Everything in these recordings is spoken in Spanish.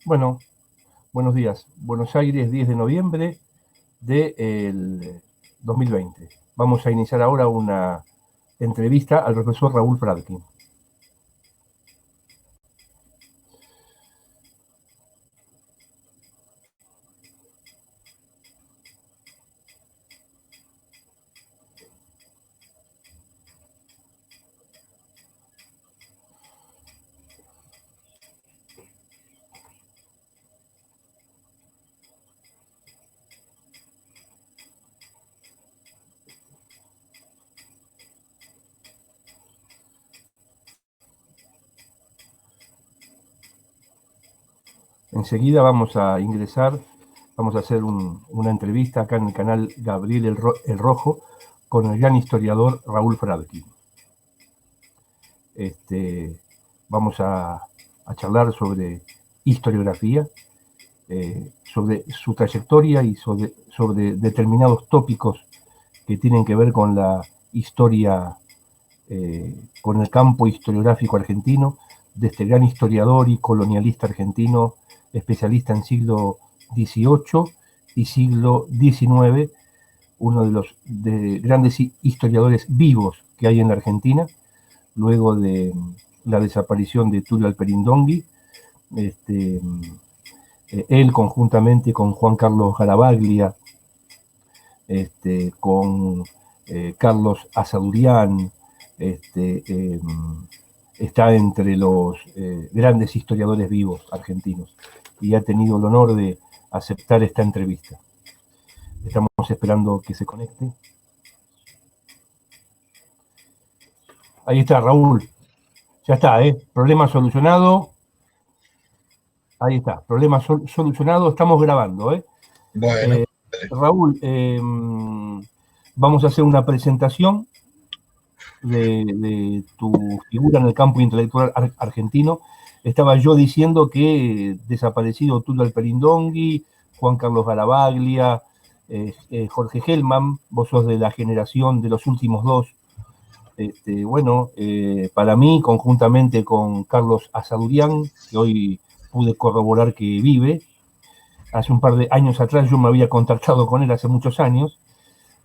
Bueno, buenos días. Buenos Aires, 10 de noviembre del 2020. Vamos a iniciar ahora una entrevista al profesor Raúl Fradkin. Enseguida vamos a ingresar, vamos a hacer una entrevista acá en el canal Gabriel el Rojo con el gran historiador Raúl Fradkin. Vamos a charlar sobre historiografía, sobre su trayectoria y sobre determinados tópicos que tienen que ver con la historia, con el campo historiográfico argentino, de este gran historiador y colonialista argentino, especialista en siglo XVIII y siglo XIX, uno de los grandes historiadores vivos que hay en la Argentina, luego de la desaparición de Tulio Alperindongui. Él conjuntamente con Juan Carlos Garavaglia, con Carlos Asadurian, está entre los grandes historiadores vivos argentinos y ha tenido el honor de aceptar esta entrevista. Estamos esperando que se conecte. Ahí está, Raúl. Ya está, problema solucionado. Ahí está, problema solucionado. Estamos grabando, Bueno. Raúl, vamos a hacer una presentación de tu figura en el campo intelectual argentino. Estaba yo diciendo que desaparecido Tulio Alperindongui, Juan Carlos Garavaglia, Jorge Hellman, vos sos de la generación de los últimos dos. Para mí, conjuntamente con Carlos Asadurian, que hoy pude corroborar que vive, hace un par de años atrás yo me había contactado con él hace muchos años,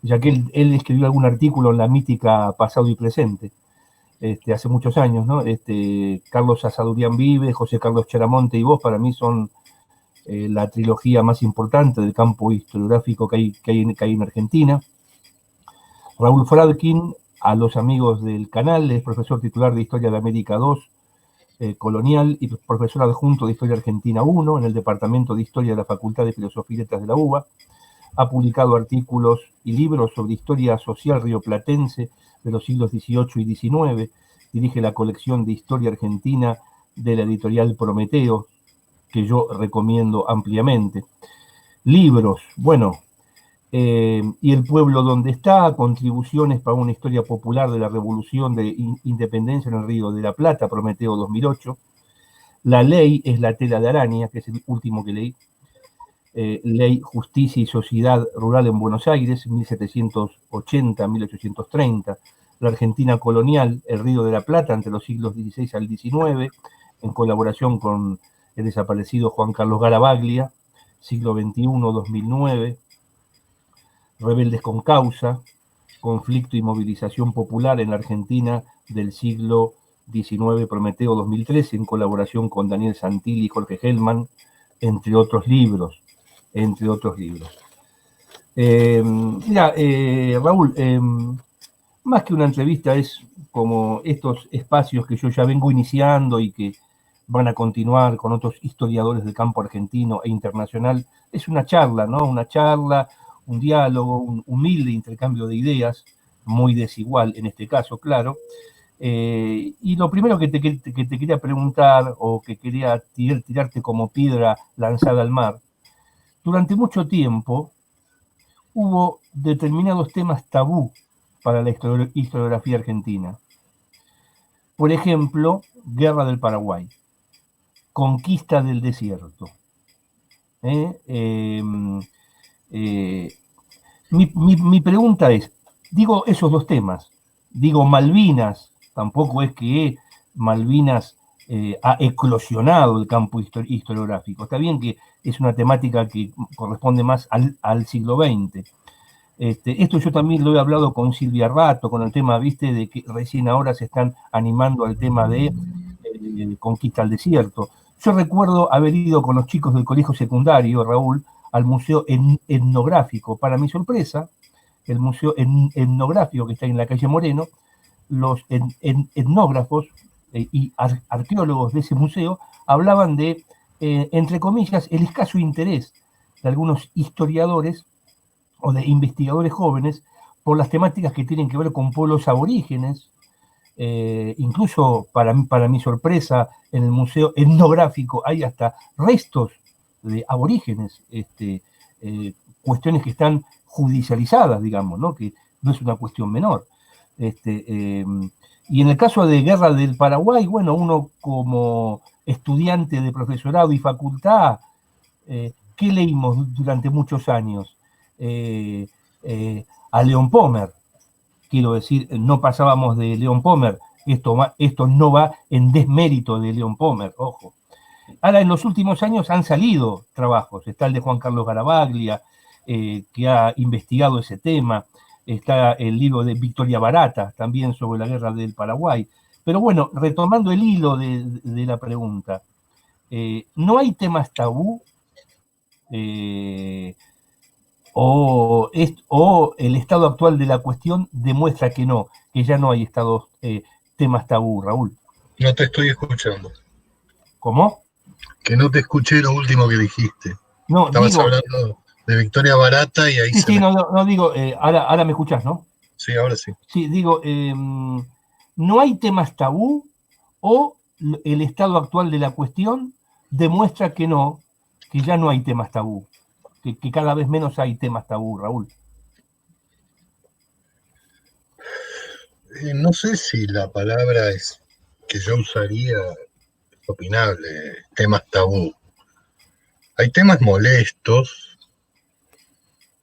ya que él escribió algún artículo en la mítica Pasado y Presente, hace muchos años, ¿no? Carlos Asadurian vive, José Carlos Cheramonte y vos, para mí son la trilogía más importante del campo historiográfico que hay en Argentina. Raúl Fradkin, a los amigos del canal, es profesor titular de Historia de América II, colonial, y profesor adjunto de Historia Argentina 1 en el Departamento de Historia de la Facultad de Filosofía y Letras de la UBA. Ha publicado artículos y libros sobre historia social rioplatense de los siglos XVIII y XIX. Dirige la colección de Historia Argentina de la editorial Prometeo, que yo recomiendo ampliamente. Libros, bueno, y El pueblo donde está, contribuciones para una historia popular de la Revolución de Independencia en el Río de la Plata, Prometeo 2008. La ley es la tela de araña, que es el último que leí. Ley, Justicia y Sociedad Rural en Buenos Aires, 1780-1830, la Argentina colonial, el Río de la Plata, entre los siglos XVI al XIX, en colaboración con el desaparecido Juan Carlos Garavaglia, siglo XXI, 2009, Rebeldes con Causa, Conflicto y Movilización Popular en la Argentina del siglo XIX, Prometeo 2013, en colaboración con Daniel Santilli y Jorge Hellman, entre otros libros. Raúl, más que una entrevista es como estos espacios que yo ya vengo iniciando y que van a continuar con otros historiadores del campo argentino e internacional. Es una charla, ¿no? Una charla, un diálogo, un humilde intercambio de ideas, muy desigual en este caso, claro. Y lo primero que te quería preguntar, o que quería tirarte como piedra lanzada al mar, durante mucho tiempo hubo determinados temas tabú para la historiografía argentina. Por ejemplo, Guerra del Paraguay, Conquista del Desierto. Mi pregunta es, digo esos dos temas, digo Malvinas, tampoco es que Malvinas ha eclosionado el campo historiográfico. Está bien que es una temática que corresponde más al siglo XX. Esto yo también lo he hablado con Silvia Rato, con el tema, viste, de que recién ahora se están animando al tema de Conquista al Desierto. Yo recuerdo haber ido con los chicos del colegio secundario, Raúl, al Museo Etnográfico. Para mi sorpresa, el Museo Etnográfico que está en la calle Moreno, los etnógrafos y arqueólogos de ese museo hablaban de, entre comillas, el escaso interés de algunos historiadores o de investigadores jóvenes por las temáticas que tienen que ver con pueblos aborígenes. Incluso para mi sorpresa, en el Museo Etnográfico hay hasta restos de aborígenes, cuestiones que están judicializadas, digamos, ¿no? Que no es una cuestión menor. Y en el caso de Guerra del Paraguay, bueno, uno como estudiante de profesorado y facultad, ¿qué leímos durante muchos años? A Leon Pommer, quiero decir, no pasábamos de Leon Pommer, esto no va en desmérito de Leon Pommer, ojo. Ahora, en los últimos años han salido trabajos, está el de Juan Carlos Garavaglia, que ha investigado ese tema, está el libro de Victoria Barata, también sobre la guerra del Paraguay. Pero bueno, retomando el hilo de la pregunta, ¿no hay temas tabú? O el estado actual de la cuestión demuestra que no, que ya no hay temas tabú, Raúl. No te estoy escuchando. ¿Cómo? Que no te escuché lo último que dijiste. No, Estabas digo, hablando de Victoria Barata y ahí sí, no digo, ahora me escuchás, ¿no? Sí, ahora sí. Sí, digo, ¿no hay temas tabú o el estado actual de la cuestión demuestra que no, que ya no hay temas tabú? Que cada vez menos hay temas tabú, Raúl. No sé si la palabra es que yo usaría es opinable, temas tabú. Hay temas molestos,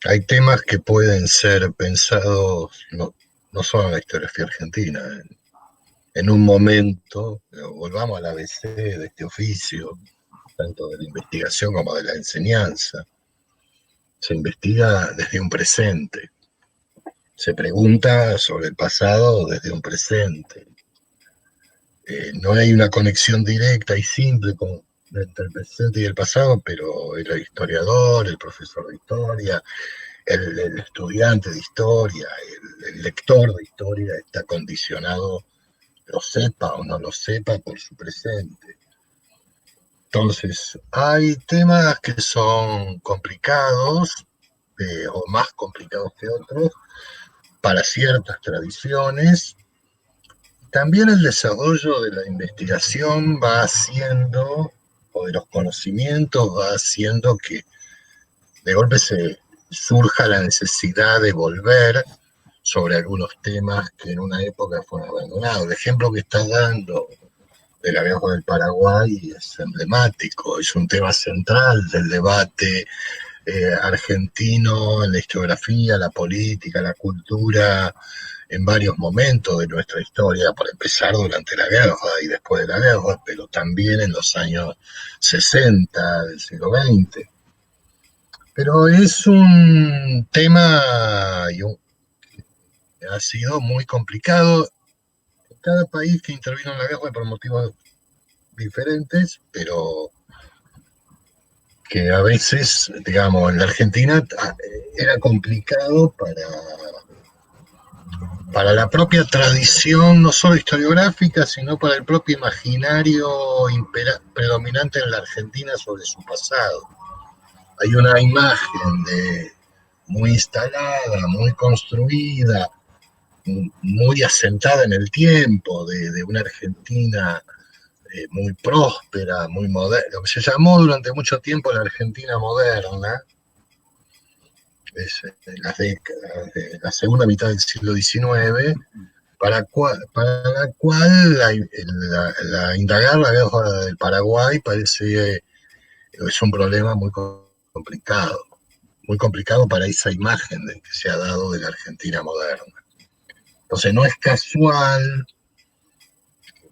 hay temas que pueden ser pensados, no solo en la historiografía argentina, en un momento, volvamos al ABC de este oficio, tanto de la investigación como de la enseñanza. Se investiga desde un presente, se pregunta sobre el pasado desde un presente. No hay una conexión directa y simple entre el presente y el pasado, pero el historiador, el profesor de historia, el estudiante de historia, el lector de historia está condicionado, lo sepa o no lo sepa, por su presente. Entonces, hay temas que son complicados, o más complicados que otros, para ciertas tradiciones. También el desarrollo de la investigación va haciendo, o de los conocimientos, va haciendo que de golpe se surja la necesidad de volver sobre algunos temas que en una época fueron abandonados. El ejemplo que está dando de la guerra del Paraguay es emblemático, es un tema central del debate argentino en la historiografía, la política, la cultura, en varios momentos de nuestra historia, por empezar durante la guerra y después de la guerra, pero también en los años 60 del siglo XX. Pero es un tema que ha sido muy complicado en cada país que intervino en la guerra por motivos diferentes, pero que a veces, digamos, en la Argentina era complicado para la propia tradición, no solo historiográfica, sino para el propio imaginario predominante en la Argentina sobre su pasado. Hay una imagen muy instalada, muy construida, muy asentada en el tiempo, de una Argentina muy próspera, muy moderna, lo que se llamó durante mucho tiempo la Argentina moderna, las décadas de la segunda mitad del siglo XIX, para la cual la indagar la guerra del Paraguay parece es un problema muy complicado para esa imagen que se ha dado de la Argentina moderna. Entonces no es casual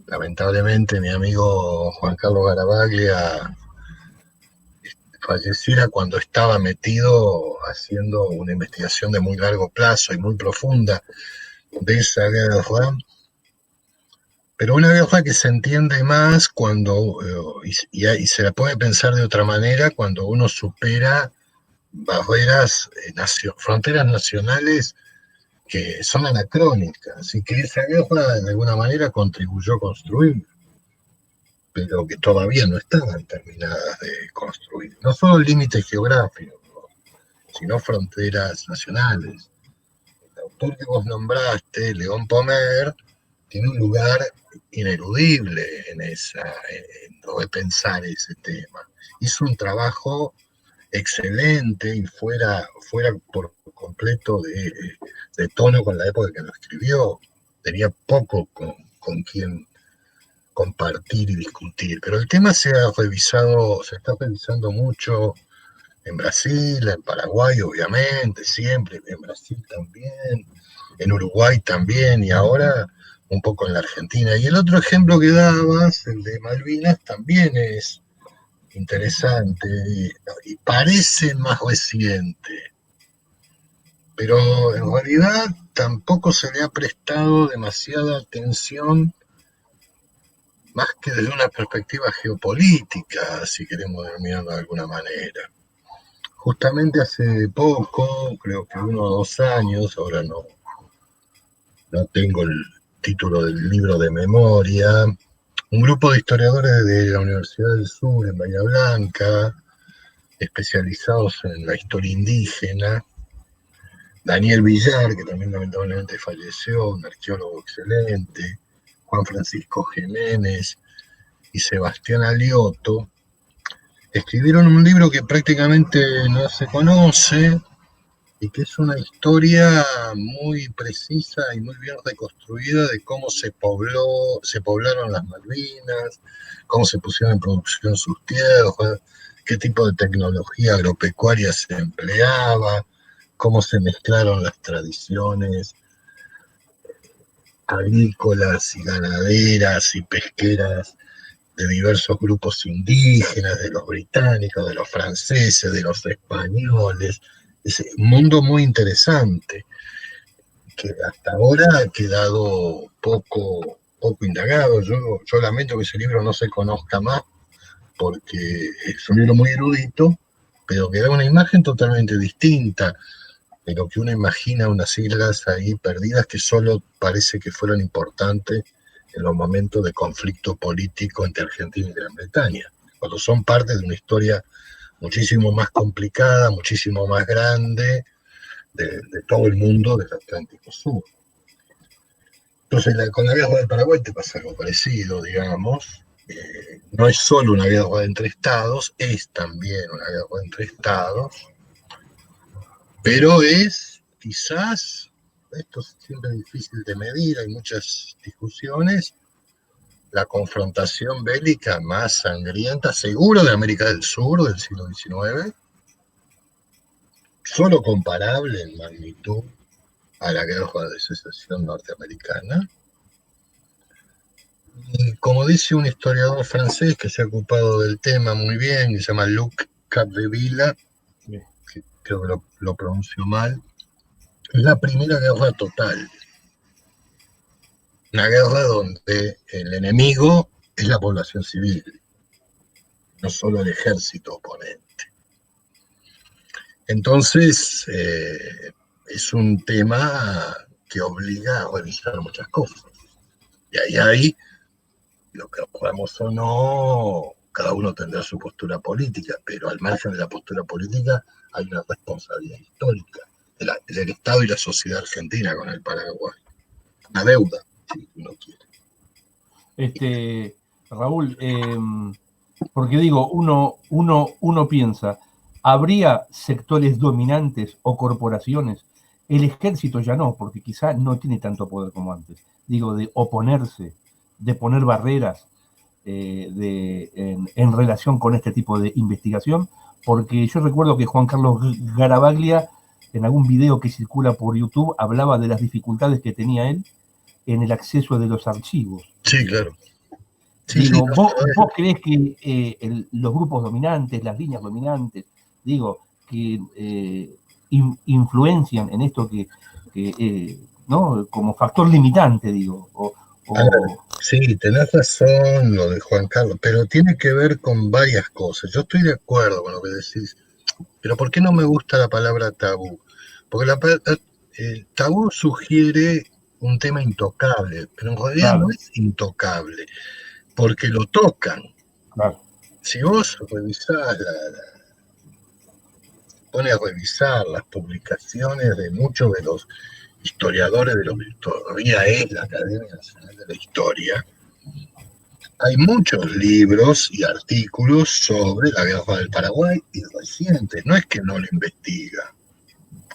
lamentablemente mi amigo Juan Carlos Garavaglia falleciera cuando estaba metido haciendo una investigación de muy largo plazo y muy profunda de esa guerra, pero una guerra que se entiende más cuando, y se la puede pensar de otra manera, cuando uno supera barreras, fronteras nacionales que son anacrónicas, así que esa guerra de alguna manera contribuyó a construir, pero que todavía no estaban terminadas de construir. No solo límites geográficos, sino fronteras nacionales. El autor que vos nombraste, León Pomer, tiene un lugar ineludible en repensar ese tema. Hizo un trabajo excelente y fuera por completo de tono con la época que lo escribió. Tenía poco con quien compartir y discutir, pero el tema se está revisando mucho en Brasil, en Paraguay obviamente, siempre, en Brasil también, en Uruguay también, y ahora un poco en la Argentina. Y el otro ejemplo que dabas, el de Malvinas, también es interesante y parece más reciente, pero en realidad tampoco se le ha prestado demasiada atención, más que desde una perspectiva geopolítica, si queremos denominarlo de alguna manera. Justamente hace poco, creo que 1 o 2 años, ahora no tengo el título del libro de memoria, un grupo de historiadores de la Universidad del Sur en Bahía Blanca, especializados en la historia indígena, Daniel Villar, que también lamentablemente falleció, un arqueólogo excelente, Juan Francisco Jiménez y Sebastián Alioto, escribieron un libro que prácticamente no se conoce y que es una historia muy precisa y muy bien reconstruida de cómo se poblaron las Malvinas, cómo se pusieron en producción sus tierras, qué tipo de tecnología agropecuaria se empleaba, cómo se mezclaron las tradiciones agrícolas y ganaderas y pesqueras de diversos grupos indígenas, de los británicos, de los franceses, de los españoles. Es un mundo muy interesante que hasta ahora ha quedado poco indagado. Yo lamento que ese libro no se conozca más porque es un libro muy erudito, pero que da una imagen totalmente distinta de lo que uno imagina, unas islas ahí perdidas que solo parece que fueron importantes en los momentos de conflicto político entre Argentina y Gran Bretaña, cuando son parte de una historia muchísimo más complicada, muchísimo más grande de todo el mundo del Atlántico Sur. Entonces, con la guerra del Paraguay te pasa algo parecido, digamos. No es solo una guerra entre estados, es también una guerra entre estados, pero es quizás, esto es siempre difícil de medir, hay muchas discusiones, la confrontación bélica más sangrienta, seguro, de América del Sur del siglo XIX, solo comparable en magnitud a la guerra de secesión norteamericana. Y como dice un historiador francés que se ha ocupado del tema muy bien, que se llama Luc Capdevila, que creo que lo pronunció mal, es la primera guerra total. Una guerra donde el enemigo es la población civil, no solo el ejército oponente. Entonces, es un tema que obliga a revisar muchas cosas. Y ahí hay, lo que podamos o no, cada uno tendrá su postura política, pero al margen de la postura política hay una responsabilidad histórica del Estado y la sociedad argentina con el Paraguay. Una deuda, si uno quiere. Raúl, porque digo, uno piensa, ¿habría sectores dominantes o corporaciones? El ejército ya no, porque quizá no tiene tanto poder como antes. Digo, de oponerse, de poner barreras en relación con este tipo de investigación, porque yo recuerdo que Juan Carlos Garavaglia, en algún video que circula por YouTube, hablaba de las dificultades que tenía él en el acceso de los archivos. Sí, claro. Sí, sí, Digo, no ¿vos creés que los grupos dominantes, las líneas dominantes, digo, que influencian en esto ¿no? Como factor limitante, digo? A ver, sí, tenés razón lo de Juan Carlos, pero tiene que ver con varias cosas. Yo estoy de acuerdo con lo que decís, pero ¿por qué no me gusta la palabra tabú? Porque tabú sugiere un tema intocable, pero en realidad no Claro, es intocable, porque lo tocan. claro. Si vos revisás pones a revisar las publicaciones de muchos de los historiadores de lo que todavía es la Academia Nacional de la Historia, hay muchos libros y artículos sobre la guerra del Paraguay y recientes. No es que no lo investiga,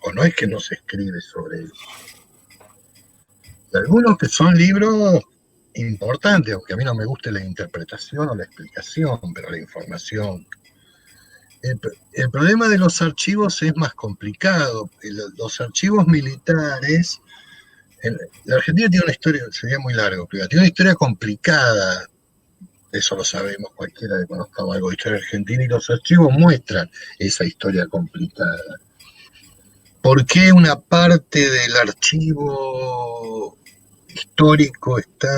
o no es que no se escribe sobre eso. Y algunos que son libros importantes, aunque a mí no me guste la interpretación o la explicación, pero la información. El problema de los archivos es más complicado. Los archivos militares, la Argentina tiene una historia, sería muy largo, pero tiene una historia complicada. Eso lo sabemos cualquiera que conozca algo de historia argentina, y los archivos muestran esa historia complicada. ¿Por qué una parte del archivo histórico está,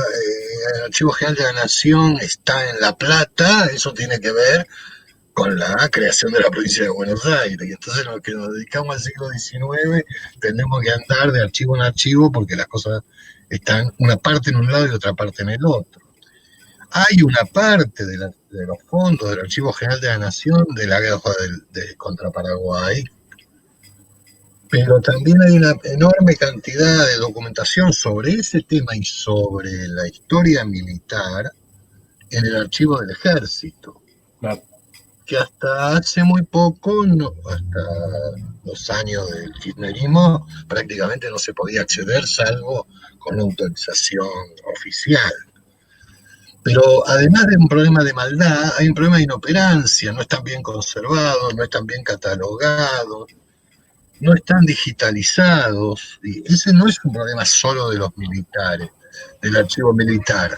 el Archivo General de la Nación está en La Plata? Eso tiene que ver con la creación de la provincia de Buenos Aires. Y entonces los que nos dedicamos al siglo XIX tenemos que andar de archivo en archivo porque las cosas están una parte en un lado y otra parte en el otro. Hay una parte de los fondos del Archivo General de la Nación de la guerra contra Paraguay, pero también hay una enorme cantidad de documentación sobre ese tema y sobre la historia militar en el archivo del Ejército, Claro. que hasta hace muy poco, hasta los años del kirchnerismo, prácticamente no se podía acceder salvo con autorización oficial. Pero además de un problema de maldad, hay un problema de inoperancia, no están bien conservados, no están bien catalogados, no están digitalizados. Y ese no es un problema solo de los militares, del archivo militar.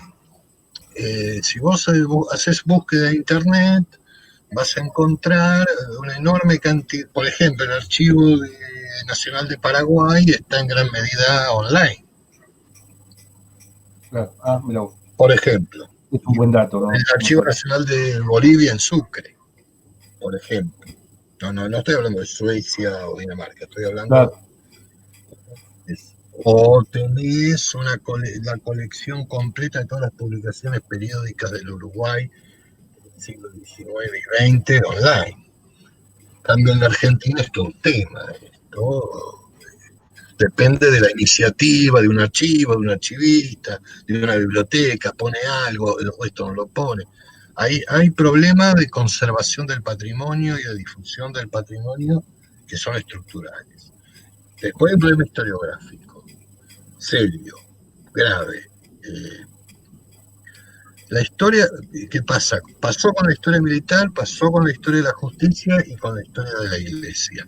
Si vos haces búsqueda de internet, vas a encontrar una enorme cantidad. Por ejemplo, el archivo nacional de Paraguay está en gran medida online. Claro. Mira, Por ejemplo, es un buen dato, ¿no? el Archivo Nacional de Bolivia en Sucre, por ejemplo. No estoy hablando de Suecia o Dinamarca, estoy hablando Claro. o tenés la colección completa de todas las publicaciones periódicas del Uruguay del siglo XIX y XX online. En cambio, en la Argentina es todo un tema. Esto depende de la iniciativa, de un archivo, de un archivista, de una biblioteca, pone algo, el resto no lo pone. Hay problemas de conservación del patrimonio y de difusión del patrimonio que son estructurales. Después hay un problema historiográfico, serio, grave. La historia, ¿qué pasa? Pasó con la historia militar, pasó con la historia de la justicia y con la historia de la iglesia.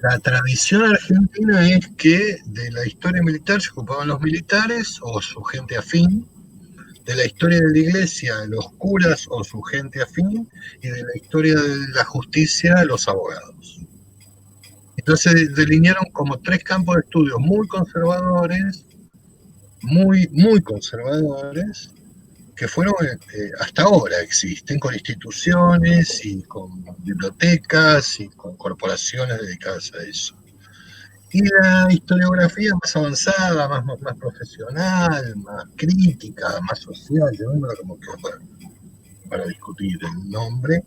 La tradición argentina es que de la historia militar se ocupaban los militares o su gente afín, de la historia de la iglesia los curas o su gente afín, y de la historia de la justicia los abogados. Entonces delinearon como tres campos de estudio muy conservadores, muy conservadores, que fueron, hasta ahora existen, con instituciones y con bibliotecas y con corporaciones dedicadas a eso. Y la historiografía más avanzada, más profesional, más crítica, más social, llamémosla como que para discutir el nombre,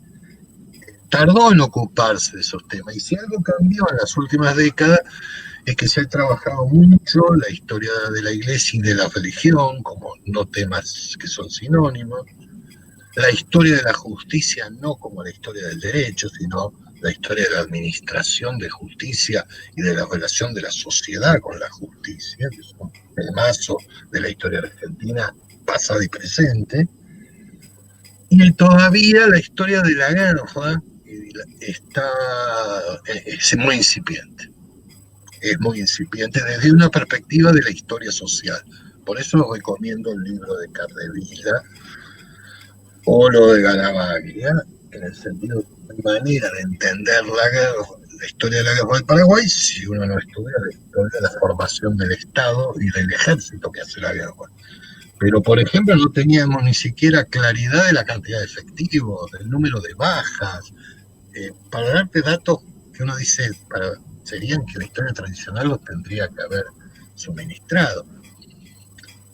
tardó en ocuparse de esos temas. Y si algo cambió en las últimas décadas, es que se ha trabajado mucho la historia de la iglesia y de la religión, como no temas que son sinónimos, la historia de la justicia no como la historia del derecho, sino la historia de la administración de justicia y de la relación de la sociedad con la justicia, que es un temazo de la historia argentina pasada y presente. Y todavía la historia de la guerra es muy incipiente. Es muy incipiente desde una perspectiva de la historia social, Por eso recomiendo el libro de Capdevila o lo de Garavaglia, en el sentido de manera de entender la historia de la guerra del Paraguay, si uno no estudia la historia de la formación del Estado y del ejército que hace la guerra. Pero, por ejemplo, no teníamos ni siquiera claridad de la cantidad de efectivos, del número de bajas. Para darte datos que uno dice, serían que la historia tradicional los tendría que haber suministrado.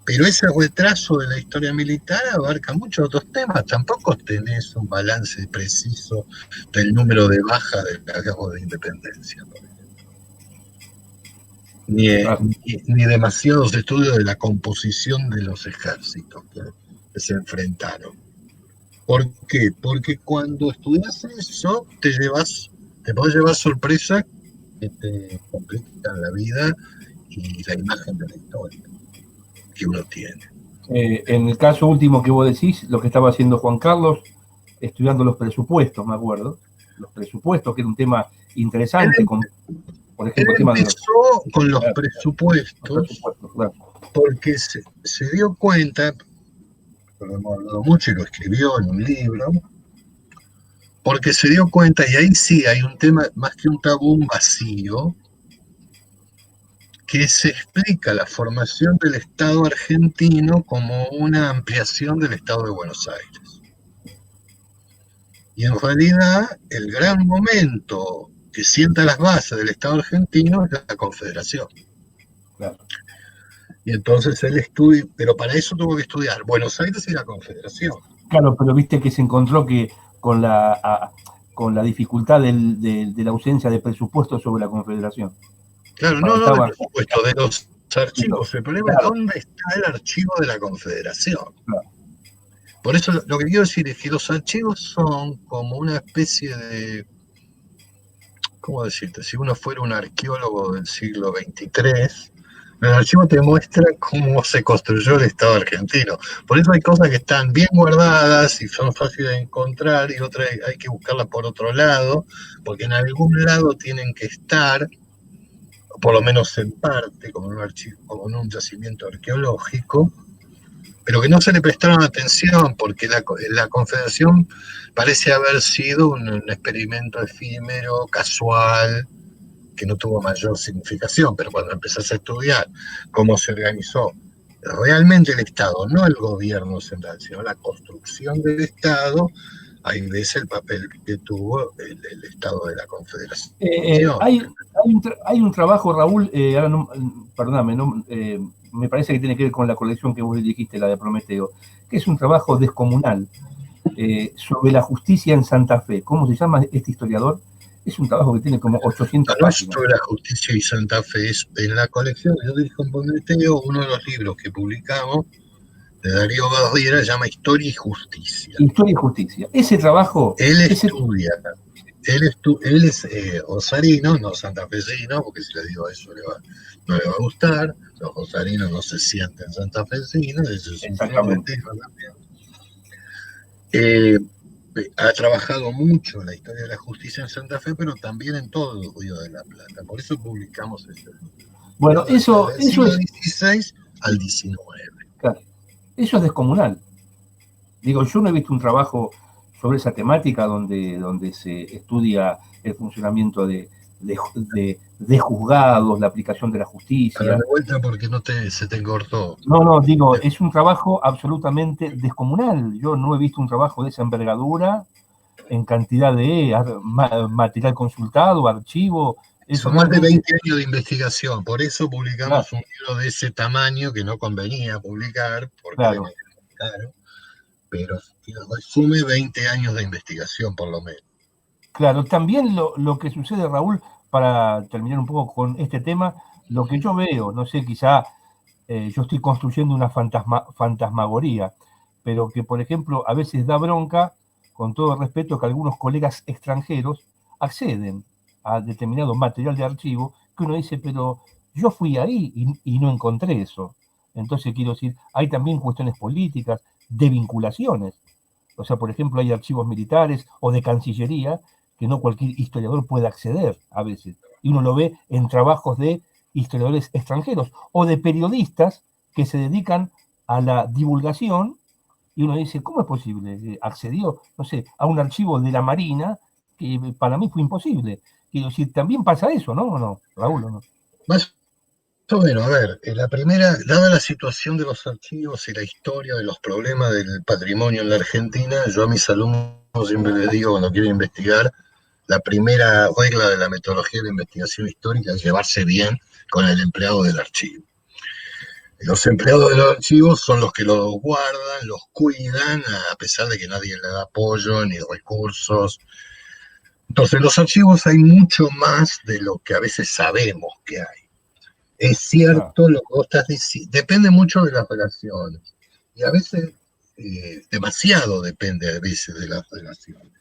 Pero ese retraso de la historia militar abarca muchos otros temas. Tampoco tenés un balance preciso del número de bajas de la guerra de independencia, por ejemplo. Ni demasiados estudios de la composición de los ejércitos que se enfrentaron. ¿Por qué? Porque cuando estudias eso te podés llevar sorpresas que te complican la vida y la imagen de la historia que uno tiene. En el caso último que vos decís, lo que estaba haciendo Juan Carlos, estudiando los presupuestos, me acuerdo, los presupuestos, que era un tema interesante, por ejemplo, el tema empezó con los presupuestos, claro. Porque se dio cuenta, lo hemos hablado mucho y lo escribió en un libro, porque se dio cuenta, y ahí sí hay un tema, más que un tabú, un vacío, que se explica la formación del Estado argentino como una ampliación del Estado de Buenos Aires. Y en realidad, el gran momento que sienta las bases del Estado argentino es la Confederación. Claro. Y entonces él estudia, pero para eso tuvo que estudiar Buenos Aires y la Confederación. Claro, pero viste que se encontró que con la dificultad de la ausencia de presupuesto sobre la Confederación. Claro, no de presupuesto, de los archivos. El problema es dónde está el archivo de la Confederación. Claro. Por eso lo que quiero decir es que los archivos son como una especie de, ¿cómo decirte? Si uno fuera un arqueólogo del siglo XXIII, el archivo te muestra cómo se construyó el Estado argentino. Por eso hay cosas que están bien guardadas y son fáciles de encontrar, y otras hay que buscarlas por otro lado, porque en algún lado tienen que estar, por lo menos en parte, como en un archivo, como en un yacimiento arqueológico, pero que no se le prestaron atención, porque la Confederación parece haber sido un experimento efímero, casual, que no tuvo mayor significación. Pero cuando empezás a estudiar cómo se organizó realmente el Estado, no el gobierno central, sino la construcción del Estado, ahí ves el papel que tuvo el Estado de la Confederación. Hay un trabajo, Raúl, ahora no, perdóname, me parece que tiene que ver con la colección que vos dijiste, la de Prometeo, que es un trabajo descomunal sobre la justicia en Santa Fe. ¿Cómo se llama este historiador? Es un trabajo que tiene como 800 páginas. Sobre la justicia y Santa Fe es en la colección que yo dirijo en Prometeo, uno de los libros que publicamos de Darío Barriera se llama Historia y Justicia. Historia y Justicia. Ese trabajo... Él estudia... Él es osarino, no santafesino, porque si le digo eso no le va a gustar. Los osarinos no se sienten santafesinos, eso es un problema también. Ha trabajado mucho en la historia de la justicia en Santa Fe, pero también en todo el Río de la Plata. Por eso publicamos este libro. Bueno, eso del siglo XVI al XIX. Claro, eso es descomunal. Digo, yo no he visto un trabajo sobre esa temática donde se estudia el funcionamiento de juzgados, la aplicación de la justicia. A la vuelta porque se te encortó. No, digo, es un trabajo absolutamente descomunal. Yo no he visto un trabajo de esa envergadura en cantidad de material consultado, archivo. Son más de 20 años de investigación, por eso publicamos un libro de ese tamaño que no convenía publicar, porque era caro, pero resume 20 años de investigación por lo menos. Claro, también lo que sucede, Raúl, para terminar un poco con este tema, lo que yo veo, no sé, quizá yo estoy construyendo una fantasmagoría, pero que, por ejemplo, a veces da bronca, con todo el respeto, que algunos colegas extranjeros acceden a determinado material de archivo, que uno dice, pero yo fui ahí y no encontré eso. Entonces, quiero decir, hay también cuestiones políticas, de vinculaciones. O sea, por ejemplo, hay archivos militares o de Cancillería que no cualquier historiador puede acceder a veces. Y uno lo ve en trabajos de historiadores extranjeros o de periodistas que se dedican a la divulgación, y uno dice, ¿cómo es posible? Accedió, no sé, a un archivo de la Marina que para mí fue imposible. Quiero decir, también pasa eso, ¿no? ¿O no, Raúl, o no? Más o menos, a ver, la primera, dada la situación de los archivos y la historia de los problemas del patrimonio en la Argentina, yo a mis alumnos siempre les digo, cuando quieren investigar, la primera regla de la metodología de la investigación histórica es llevarse bien con el empleado del archivo. Los empleados de los archivos son los que los guardan, los cuidan, a pesar de que nadie le da apoyo ni recursos. Entonces, en los archivos hay mucho más de lo que a veces sabemos que hay. Es cierto lo que vos estás diciendo, depende mucho de las relaciones. Y a veces, demasiado depende a veces de las relaciones.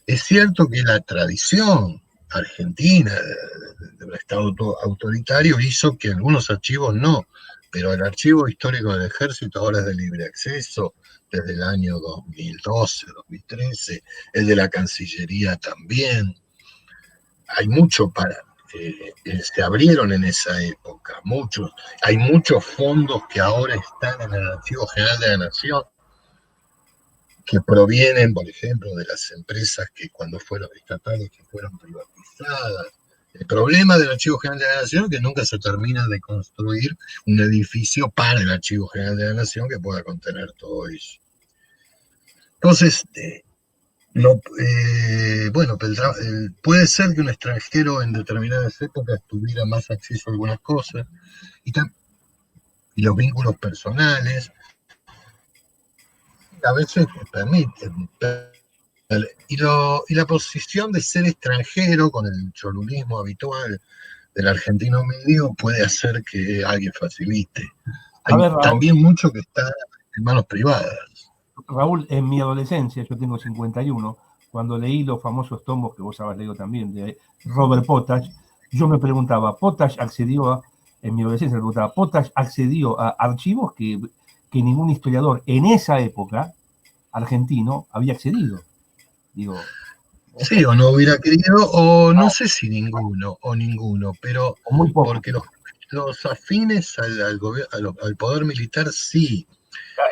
Es cierto que la tradición argentina del Estado autoritario hizo que algunos archivos no, pero el archivo histórico del Ejército ahora es de libre acceso desde el año 2012, 2013, el de la Cancillería también. Hay mucho para... se abrieron en esa época, muchos. Hay muchos fondos que ahora están en el Archivo General de la Nación, que provienen, por ejemplo, de las empresas que cuando fueron estatales, que fueron privatizadas. El problema del Archivo General de la Nación es que nunca se termina de construir un edificio para el Archivo General de la Nación que pueda contener todo eso. Entonces, bueno, puede ser que un extranjero en determinadas épocas tuviera más acceso a algunas cosas y los vínculos personales a veces permiten. Y la posición de ser extranjero con el cholulismo habitual del argentino medio puede hacer que alguien facilite. Hay también mucho que está en manos privadas. Raúl, en mi adolescencia, yo tengo 51, cuando leí los famosos tomos que vos habéis leído también, de Robert Potash, yo me preguntaba, Potash accedió en mi adolescencia me preguntaba, Potash accedió a archivos que ningún historiador en esa época argentino había accedido. Digo, sí, o no hubiera querido, o no sé si ninguno, pero o muy poco. Porque los afines al poder militar sí.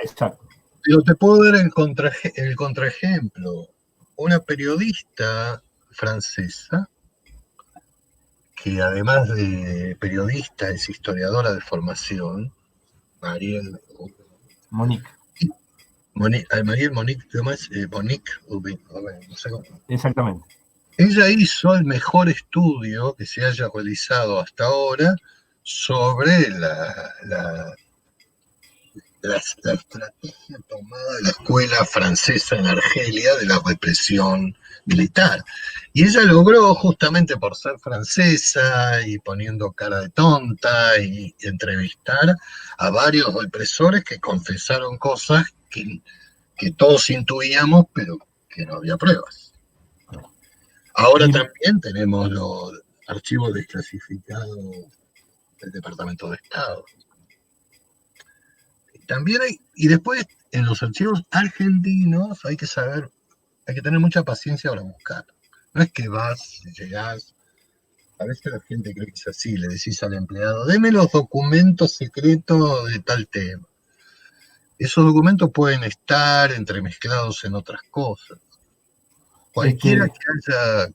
Exacto. Pero te puedo dar el contraejemplo. Una periodista francesa, que además de periodista es historiadora de formación, Marielle Monique. Monique, no sé cómo. Exactamente. Ella hizo el mejor estudio que se haya realizado hasta ahora sobre la estrategia tomada de la escuela francesa en Argelia de la represión militar. Y ella logró, justamente por ser francesa y poniendo cara de tonta, y entrevistar a varios represores que confesaron cosas que todos intuíamos, pero que no había pruebas. Ahora también tenemos los archivos desclasificados del Departamento de Estado. También y después en los archivos argentinos hay que tener mucha paciencia para buscar. No es que vas, llegás, a veces la gente cree que es así, le decís al empleado, deme los documentos secretos de tal tema. Esos documentos pueden estar entremezclados en otras cosas. Cualquiera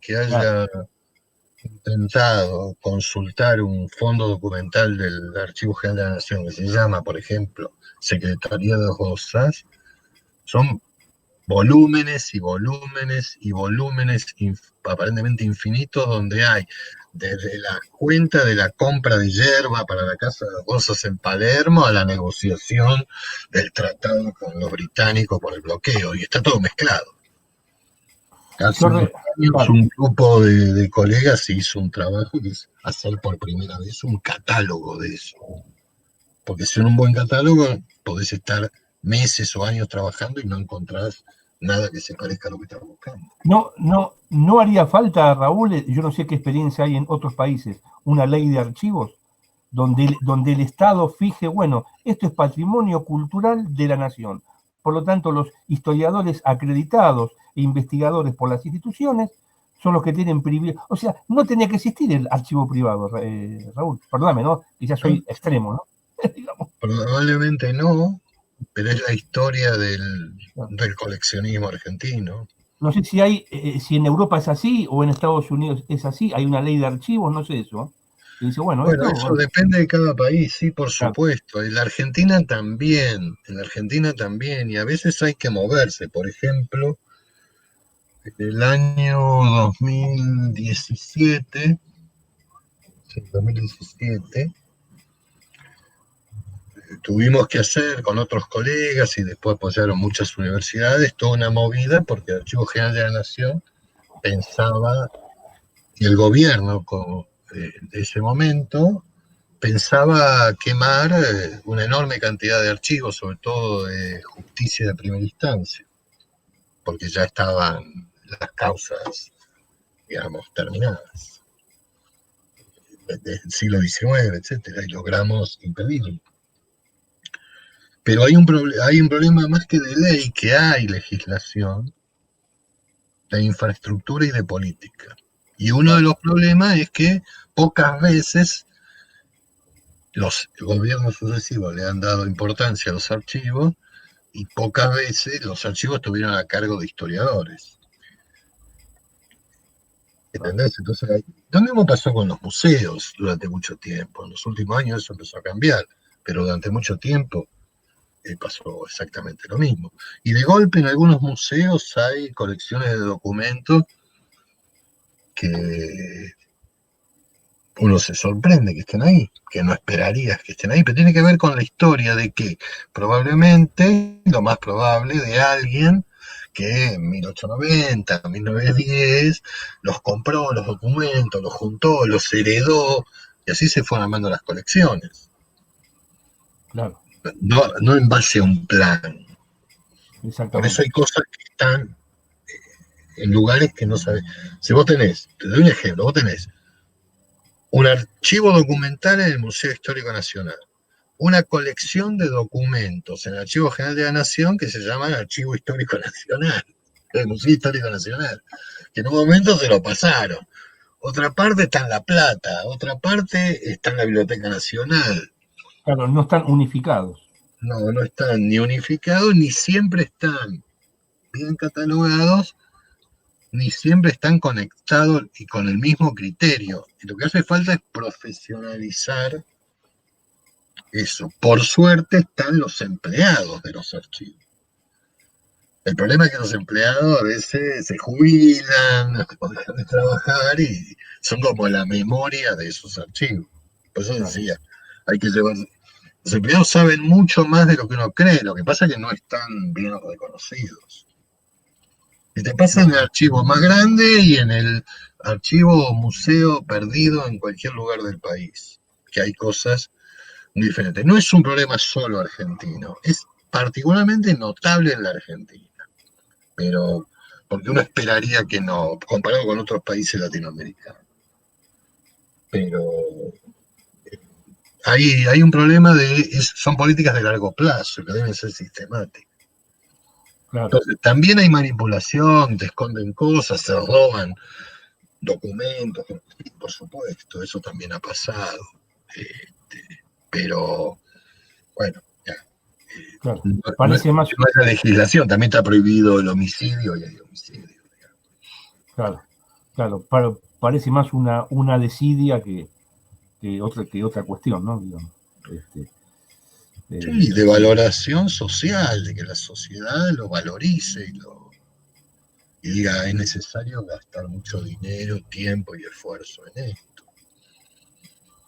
que haya intentado consultar un fondo documental del Archivo General de la Nación, que se llama, por ejemplo, Secretaría de Rosas, son volúmenes y volúmenes y volúmenes aparentemente infinitos, donde hay desde la cuenta de la compra de hierba para la Casa de Rosas en Palermo a la negociación del tratado con los británicos por el bloqueo, y está todo mezclado. Hace unos años un grupo de colegas hizo un trabajo que es hacer por primera vez un catálogo de eso. Porque sin un buen catálogo podés estar meses o años trabajando y no encontrás nada que se parezca a lo que estás buscando. No haría falta, Raúl, yo no sé qué experiencia hay en otros países, una ley de archivos donde el Estado fije, bueno, esto es patrimonio cultural de la nación. Por lo tanto, los historiadores acreditados e investigadores por las instituciones son los que tienen privilegio. O sea, no tenía que existir el archivo privado, Raúl. Perdóname, ¿no? Quizás soy extremo, ¿no? digamos. Probablemente no, pero es la historia del coleccionismo argentino. No sé si hay, si en Europa es así o en Estados Unidos es así, hay una ley de archivos, no sé eso. Y dice, bueno, Bueno, esto, eso bueno, depende de cada país, sí, por claro, supuesto. En la Argentina también, y a veces hay que moverse. Por ejemplo, en el año 2017, sí, 2017, tuvimos que hacer con otros colegas y después apoyaron muchas universidades toda una movida porque el Archivo General de la Nación pensaba, y el gobierno de ese momento pensaba quemar una enorme cantidad de archivos, sobre todo de justicia de primera instancia, porque ya estaban las causas, digamos, terminadas desde el siglo XIX, etcétera, y logramos impedirlo. Pero hay un problema más que de ley, que hay legislación de infraestructura y de política. Y uno de claro, los problemas es que pocas veces los gobiernos sucesivos le han dado importancia a los archivos y pocas veces los archivos estuvieron a cargo de historiadores. claro. ¿Entendés? Entonces, lo mismo pasó con los museos durante mucho tiempo. En los últimos años eso empezó a cambiar, pero durante mucho tiempo pasó exactamente lo mismo. Y de golpe en algunos museos hay colecciones de documentos que uno se sorprende que estén ahí, que no esperarías que estén ahí, pero tiene que ver con la historia de que probablemente, lo más probable, de alguien que en 1890, 1910, los compró, los documentos, los juntó, los heredó, y así se fueron armando las colecciones. Claro, No en base a un plan. Por eso exactamente. hay cosas que están en lugares que no sabes. Si vos tenés, te doy un ejemplo, vos tenés un archivo documental en el Museo Histórico Nacional, una colección de documentos en el Archivo General de la Nación que se llama Archivo Histórico Nacional, el Museo Histórico Nacional, que en un momento se lo pasaron. Otra parte está en La Plata, otra parte está en la Biblioteca Nacional. Claro, no están unificados. No, no están ni unificados, ni siempre están bien catalogados, ni siempre están conectados y con el mismo criterio. Y lo que hace falta es profesionalizar eso. Por suerte están los empleados de los archivos. El problema es que los empleados a veces se jubilan o dejan de trabajar y son como la memoria de esos archivos. Por eso Claro, decía, hay que llevar. Los empleados saben mucho más de lo que uno cree, lo que pasa es que no están bien reconocidos. Y te pasa en el claro, archivo más grande y en el archivo o museo perdido en cualquier lugar del país, que hay cosas muy diferentes. No es un problema solo argentino, es particularmente notable en la Argentina, pero porque uno esperaría que no, comparado con otros países latinoamericanos. Pero hay un problema son políticas de largo plazo que deben ser sistemáticas. claro. Entonces, también hay manipulación, te esconden cosas, se roban documentos, por supuesto, eso también ha pasado. Pero, bueno, ya. Claro. No, no es Parece más, la legislación, también está prohibido el homicidio y hay homicidio. claro, claro, parece más una desidia que otra cuestión, ¿no? Digamos. Este, Sí, eh, de valoración social, de que la sociedad lo valorice y diga, es necesario gastar mucho dinero, tiempo y esfuerzo en esto.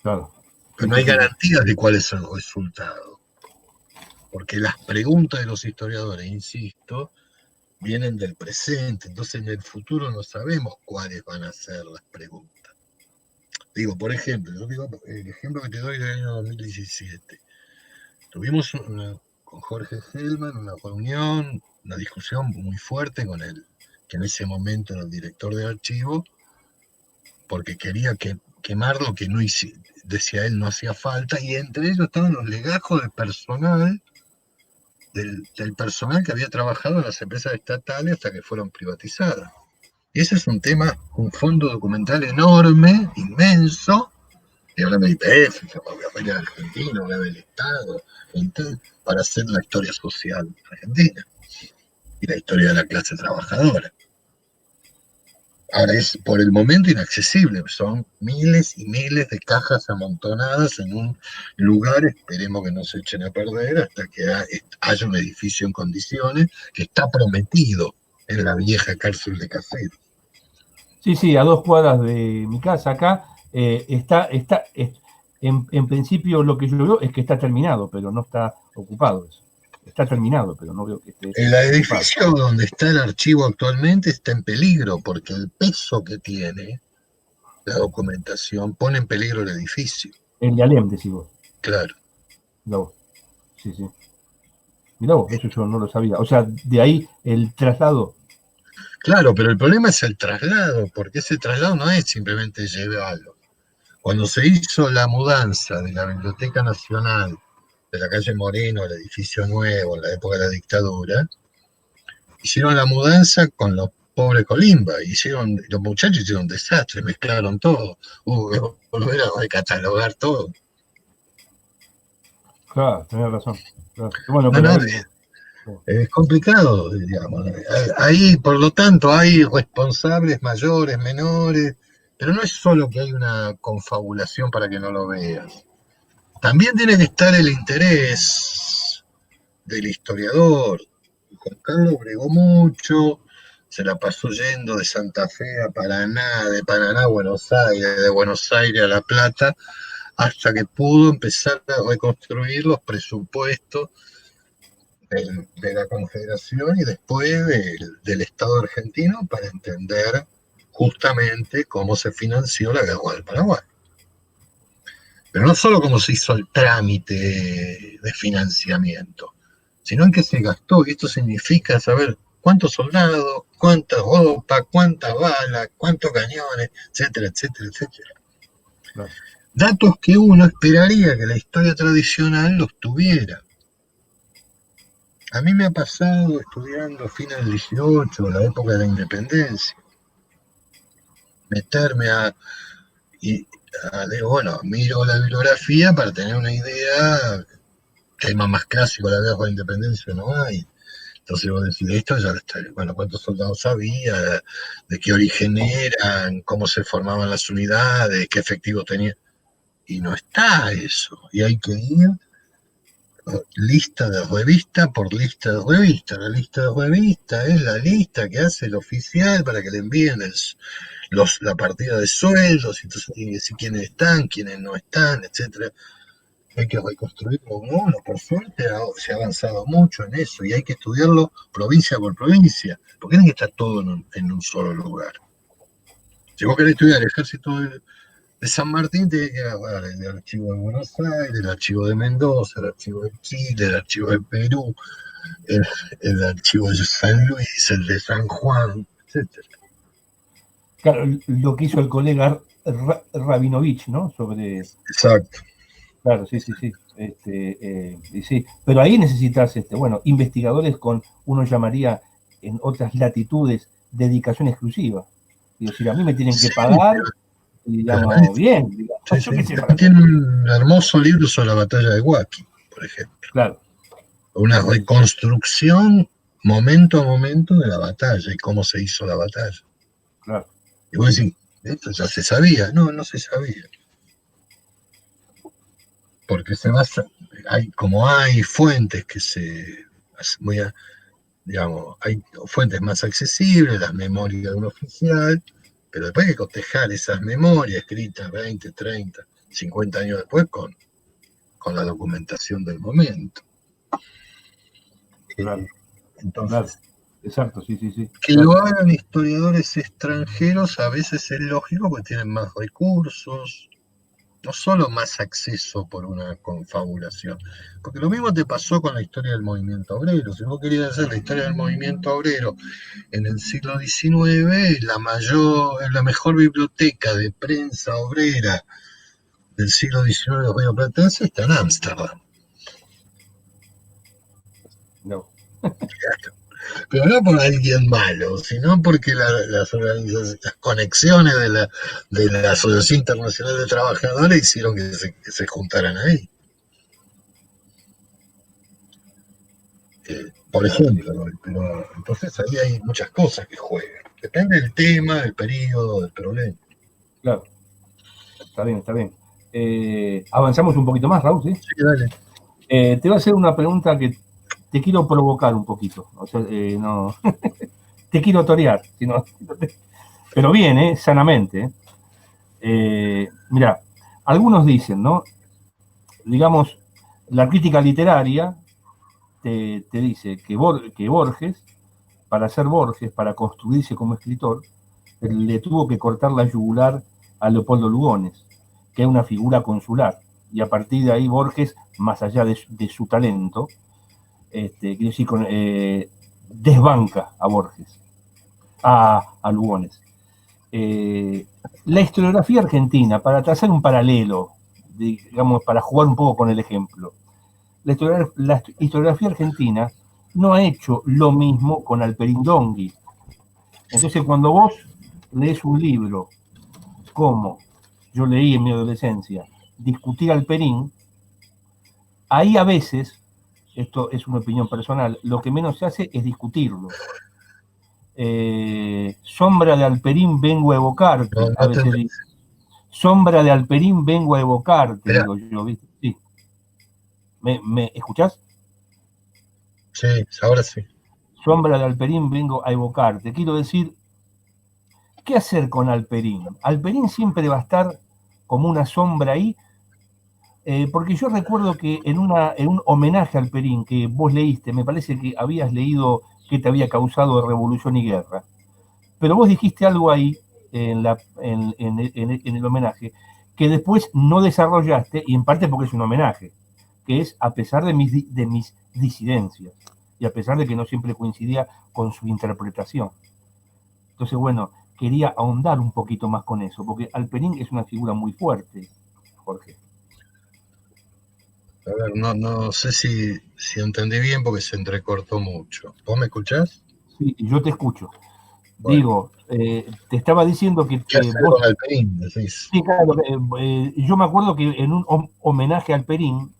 claro, Pero sí, no sí, hay sí, garantías de cuál es el resultado, porque las preguntas de los historiadores, insisto, vienen del presente, entonces en el futuro no sabemos cuáles van a ser las preguntas. Digo, por ejemplo, yo digo el ejemplo que te doy del año 2017. Tuvimos con Jorge Hellman una reunión, una discusión muy fuerte con él, que en ese momento era el director de archivo, porque quería quemar lo que no decía él no hacía falta, y entre ellos estaban los legajos de personal, del personal que había trabajado en las empresas estatales hasta que fueron privatizadas. Y ese es un tema, un fondo documental enorme, inmenso, y ahora me IPF, voy a ver Argentina, voy a ver el Estado, entonces, para hacer la historia social argentina y la historia de la clase trabajadora. Ahora es por el momento inaccesible, son miles y miles de cajas amontonadas en un lugar, esperemos que no se echen a perder hasta que haya un edificio en condiciones que está prometido en la vieja cárcel de Caseros. Sí, sí, a 2 cuadras de mi casa acá, en principio lo que yo veo es que está terminado, pero no está ocupado eso. Está terminado, pero no veo que esté El ocupado. edificio donde está el archivo actualmente está en peligro porque el peso que tiene la documentación pone en peligro el edificio. El de Alem, decís vos. Claro. Mirá vos. Sí, sí. Mirá vos, eso yo no lo sabía. O sea, de ahí el traslado. Claro, pero el problema es el traslado, porque ese traslado no es simplemente llevarlo. Cuando se hizo la mudanza de la Biblioteca Nacional de la calle Moreno al edificio nuevo en la época de la dictadura, hicieron la mudanza con los pobres Colimba, los muchachos hicieron un desastre, mezclaron todo, hubo que volver a recatalogar todo. Claro, tenés razón. Claro. Bueno, No, pero no, ahí. es complicado, digamos. Ahí, por lo tanto, hay responsables mayores, menores, pero no es solo que hay una confabulación para que no lo veas. También tiene que estar el interés del historiador. Juan Carlos bregó mucho, se la pasó yendo de Santa Fe a Paraná, de Paraná a Buenos Aires, de Buenos Aires a La Plata, hasta que pudo empezar a reconstruir los presupuestos de la Confederación y después del Estado argentino para entender justamente cómo se financió la guerra del Paraguay. Pero no solo cómo se hizo el trámite de financiamiento, sino en qué se gastó. Y esto significa saber cuántos soldados, cuántas ropas, cuántas balas, cuántos cañones, etcétera, etcétera, etcétera. Claro. Datos que uno esperaría que la historia tradicional los tuviera. A mí me ha pasado estudiando fines del 18, la época de la independencia, meterme bueno, miro la bibliografía para tener una idea, tema más clásico, la guerra de independencia no hay. Entonces vos decís, esto ya está, bueno, cuántos soldados había, de qué origen eran, cómo se formaban las unidades, qué efectivos tenían. Y no está eso, y hay que ir lista de revista por lista de revista. La lista de revista es la lista que hace el oficial para que le envíen la partida de sueldos, entonces tiene que decir quiénes están, quiénes no están, etcétera. Hay que reconstruirlo uno, por suerte se ha avanzado mucho en eso y hay que estudiarlo provincia por provincia, porque no es que está todo en un solo lugar. Si vos querés estudiar el ejército de San Martín, tenés que agarrar el archivo de Buenos Aires, el archivo de Mendoza, el archivo de Chile, el archivo de Perú, el archivo de San Luis, el de San Juan, etcétera. Claro, lo que hizo el colega Rabinovich, ¿no? Sobre. Exacto. Claro, sí, sí, sí. Sí. Pero ahí necesitas, bueno, investigadores con, uno llamaría en otras latitudes, dedicación exclusiva. Es decir, a mí me tienen que pagar, digamos, bien. Digamos, sí. Tiene un hermoso libro sobre la batalla de Huaki, por ejemplo. Claro. Una reconstrucción momento a momento de la batalla y cómo se hizo la batalla. Claro. Y vos decís, esto ya se sabía. No, no se sabía. Porque se basa, hay fuentes que digamos, hay fuentes más accesibles, las memorias de un oficial, pero después hay que cotejar esas memorias escritas 20, 30, 50 años después con la documentación del momento. Claro. Entonces, claro. Exacto, sí. Que lo hagan historiadores extranjeros a veces es lógico porque tienen más recursos, no solo más acceso por una confabulación, porque lo mismo te pasó con la historia del movimiento obrero. Si vos querías hacer la historia del movimiento obrero en el siglo XIX, la mejor biblioteca de prensa obrera del siglo XIX de Río Platense está en Ámsterdam. No. pero no por alguien malo, sino porque las conexiones de la Asociación Internacional de Trabajadores hicieron que se juntaran ahí. Por ejemplo, ¿no? Pero entonces ahí hay muchas cosas que juegan. Depende del tema, del periodo, del problema. Claro, está bien, está bien. Avanzamos un poquito más, Raúl, ¿sí? Sí, dale. Te voy a hacer una pregunta que te quiero provocar un poquito. O sea, no. Te quiero torear, sino, pero bien, sanamente. Mira, algunos dicen, ¿no? Digamos, la crítica literaria te dice que Borges, para ser Borges, para construirse como escritor, le tuvo que cortar la yugular a Leopoldo Lugones, que es una figura consular. Y a partir de ahí Borges, más allá de su talento, quiero decir, desbanca a Borges, a Lugones. La historiografía argentina, para trazar un paralelo, digamos, para jugar un poco con el ejemplo, la historiografía argentina no ha hecho lo mismo con Alperín Dongui. Entonces, cuando vos lees un libro como yo leí en mi adolescencia, Discutir Alperín, ahí a veces, esto es una opinión personal, lo que menos se hace es discutirlo. Sombra de Alperín vengo a evocarte, No, a no te veces digo. Sombra de Alperín vengo a evocarte, Mirá. digo yo, ¿viste? Sí. ¿Me escuchás? Sí, ahora sí. Sombra de Alperín vengo a evocarte. Quiero decir, ¿qué hacer con Alperín? Alperín siempre va a estar como una sombra ahí, porque yo recuerdo que en un homenaje al Alperín que vos leíste, me parece que habías leído que te había causado Revolución y Guerra, pero vos dijiste algo ahí en el homenaje que después no desarrollaste, y en parte porque es un homenaje, que es a pesar de mis disidencias y a pesar de que no siempre coincidía con su interpretación. Entonces, bueno, quería ahondar un poquito más con eso, porque Alperín es una figura muy fuerte, Jorge. A ver, no sé si entendí bien porque se entrecortó mucho. ¿Vos me escuchás? Sí, yo te escucho. Bueno, Digo, te estaba diciendo ¿qué hacer vos... con Alperín? Decís. Sí, claro, yo me acuerdo que en un homenaje al Alperín,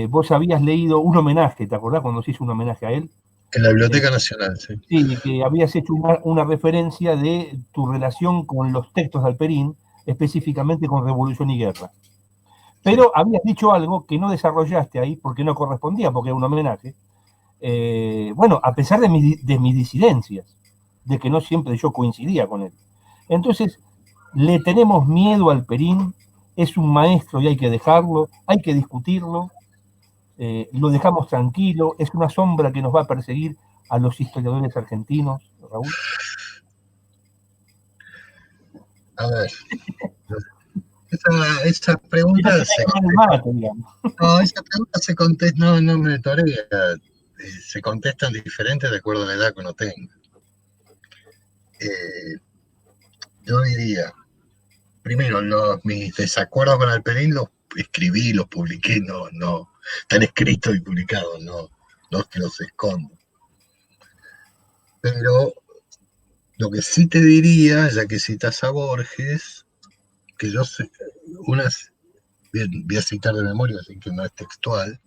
vos habías leído un homenaje, ¿te acordás cuando se hizo un homenaje a él? En la Biblioteca Nacional, sí. Sí, que habías hecho una referencia de tu relación con los textos de Alperín, específicamente con Revolución y Guerra. Pero Sí. habías dicho algo que no desarrollaste ahí porque no correspondía, porque era un homenaje. Bueno, a pesar de mis disidencias, de que no siempre yo coincidía con él. Entonces, le tenemos miedo al Alperín, es un maestro y hay que dejarlo, hay que discutirlo, lo dejamos tranquilo, es una sombra que nos va a perseguir a los historiadores argentinos, Raúl. A ver, esa pregunta se contesta. No, esa pregunta se contesta, no me torea. Se contestan diferentes de acuerdo a la edad que uno tenga. Yo diría, primero, mis desacuerdos con Alperín los escribí, los publiqué, no, están escritos y publicados, no es que los escondo. Pero lo que sí te diría, ya que citas a Borges, que yo sé, voy a citar de memoria, así que no es textual,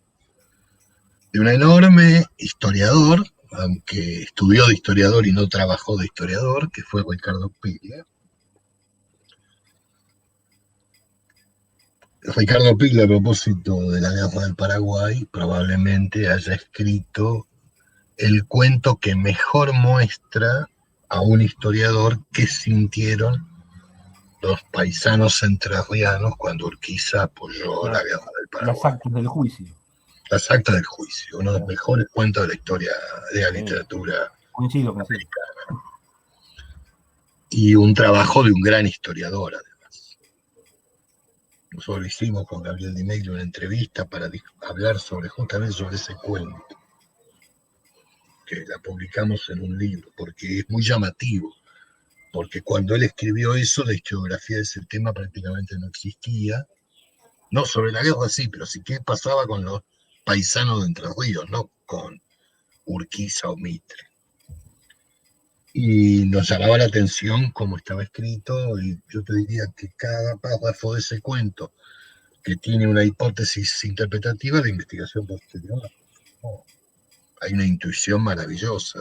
de un enorme historiador, aunque estudió de historiador y no trabajó de historiador, que fue Ricardo Piglia. Ricardo Piglia, a propósito de la guerra del Paraguay, probablemente haya escrito el cuento que mejor muestra a un historiador que sintieron los paisanos entrerrianos cuando Urquiza apoyó la guerra del Las Paraguay. actas del juicio. Las actas del juicio, uno de los mejores cuentos de la historia de la literatura Coincido. americana. Y un trabajo de un gran historiador, además. Nosotros lo hicimos con Gabriel Di Meglio una entrevista para hablar justamente sobre ese cuento, que la publicamos en un libro, porque es muy llamativo, porque cuando él escribió eso, la historiografía de ese tema prácticamente no existía, no sobre la guerra sí, pero sí qué pasaba con los paisanos de Entre Ríos, no con Urquiza o Mitre. Y nos llamaba la atención cómo estaba escrito, y yo te diría que cada párrafo de ese cuento, que tiene una hipótesis interpretativa de investigación posterior, hay una intuición maravillosa.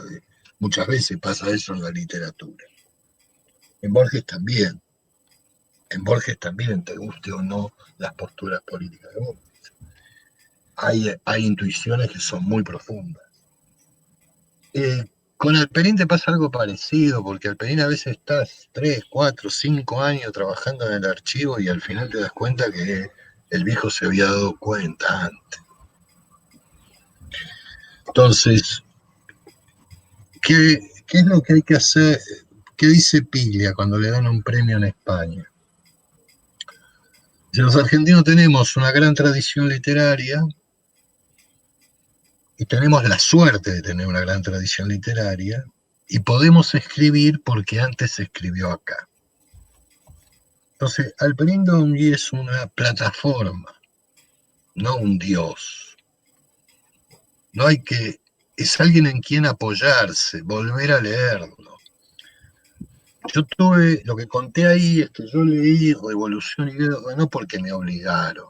Muchas veces pasa eso en la literatura. En Borges también, te guste o no las posturas políticas de Borges. Hay intuiciones que son muy profundas. Con Alperín te pasa algo parecido, porque Alperín a veces estás 3, 4, 5 años trabajando en el archivo y al final te das cuenta que el viejo se había dado cuenta antes. Entonces, ¿qué es lo que hay que hacer? ¿Qué dice Piglia cuando le dan un premio en España? Si los argentinos tenemos una gran tradición literaria y tenemos la suerte de tener una gran tradición literaria y podemos escribir porque antes se escribió acá. Entonces, Alperín Dongui es una plataforma, no un dios. Es alguien en quien apoyarse, volver a leerlo. Lo que conté ahí es que yo leí Revolución y Guerra no porque me obligaron.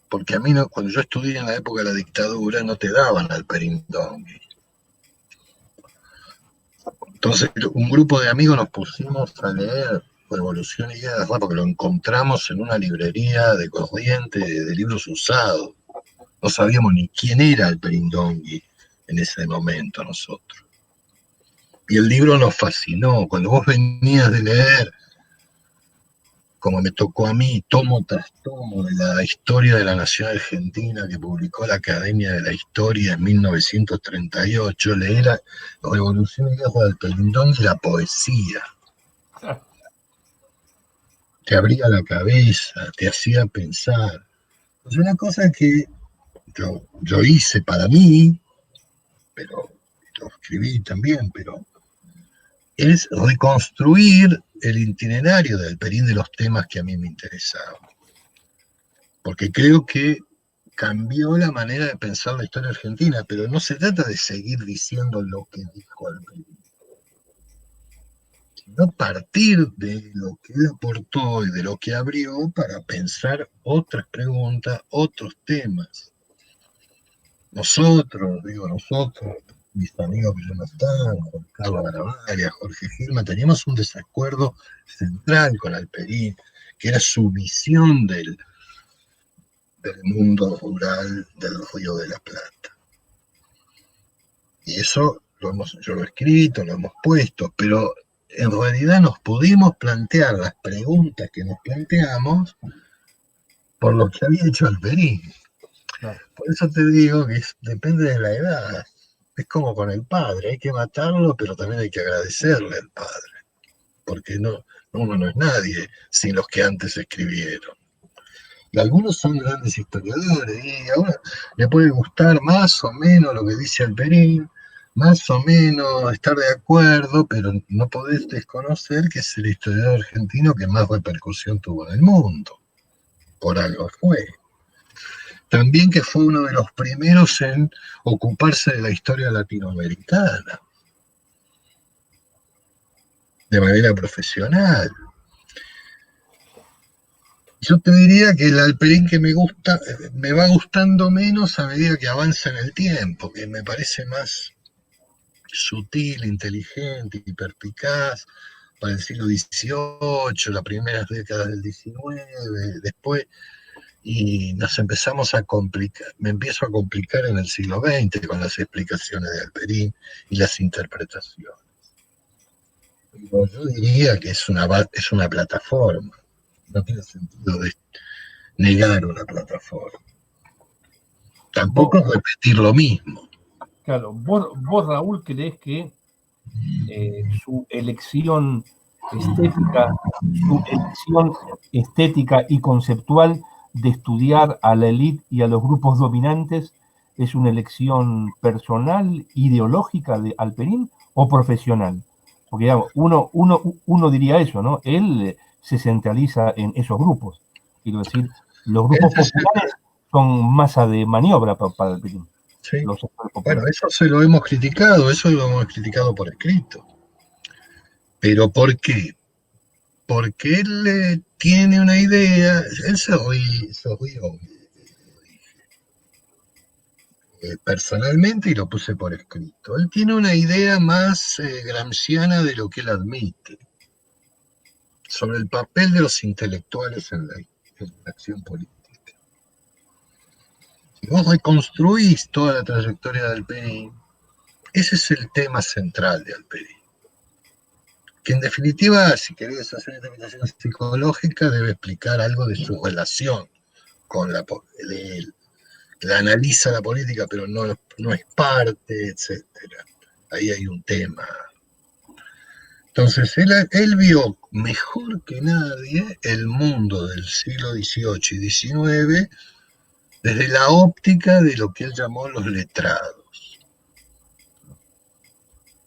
Porque a mí, cuando yo estudié en la época de la dictadura, no te daban Alperín Dongui. Entonces, un grupo de amigos nos pusimos a leer Revolución y Guerra porque lo encontramos en una librería de Corrientes de libros usados. No sabíamos ni quién era Alperín Dongui en ese momento nosotros. Y el libro nos fascinó. Cuando vos venías de leer, como me tocó a mí, tomo tras tomo de la historia de la Nación Argentina que publicó la Academia de la Historia en 1938, leer la Revolución y Guerra de Alperín Dongui, la poesía. Te abría la cabeza, te hacía pensar. Es una cosa que yo hice para mí, pero lo escribí también, pero es reconstruir el itinerario de Alperín de los temas que a mí me interesaban. Porque creo que cambió la manera de pensar la historia argentina, pero no se trata de seguir diciendo lo que dijo Alperín, sino partir de lo que él aportó y de lo que abrió para pensar otras preguntas, otros temas. Nosotros, mis amigos que ya no están, Juan Carlos Garabaya, Jorge Gilman, teníamos un desacuerdo central con Alperín, que era su visión del mundo rural del Río de la Plata. Y eso yo lo he escrito, lo hemos puesto, pero en realidad nos pudimos plantear las preguntas que nos planteamos por lo que había hecho Alperín. Claro. Por eso te digo que depende de la edad. Es como con el padre, hay que matarlo, pero también hay que agradecerle al padre, porque uno no es nadie sin los que antes escribieron. Y algunos son grandes historiadores, y ahora le puede gustar más o menos lo que dice Alperín, más o menos estar de acuerdo, pero no podés desconocer que es el historiador argentino que más repercusión tuvo en el mundo. Por algo fue. También que fue uno de los primeros en ocuparse de la historia latinoamericana de manera profesional. Yo te diría que el Alperín que me gusta, me va gustando menos a medida que avanza en el tiempo, que me parece más sutil, inteligente y perspicaz para el siglo XVIII, las primeras décadas del XIX, después. Y nos empezamos a complicar, me empiezo a complicar en el siglo XX con las explicaciones de Alperín y las interpretaciones. Pero yo diría que es una plataforma, no tiene sentido de negar una plataforma. Tampoco repetir lo mismo. Claro, vos Raúl, creés que su elección estética y conceptual de estudiar a la élite y a los grupos dominantes es una elección personal, ideológica de Alperín o profesional? Porque digamos, uno diría eso, ¿no? Él se centraliza en esos grupos. Quiero decir, los grupos populares son masa de maniobra para Alperín. Sí. los sectores Bueno, populares. eso se lo hemos criticado, eso lo hemos criticado por escrito. ¿Pero por qué? Porque él tiene una idea, él se río personalmente y lo puse por escrito. Él tiene una idea más gramsciana de lo que él admite sobre el papel de los intelectuales en la acción política. Si vos reconstruís toda la trayectoria de Alperín, ese es el tema central de Alperín. Que en definitiva, si querés hacer una interpretación psicológica, debe explicar algo de su relación con de él. La analiza la política, pero no es parte, etcétera. Ahí hay un tema. Entonces, él vio mejor que nadie el mundo del siglo XVIII y XIX desde la óptica de lo que él llamó los letrados.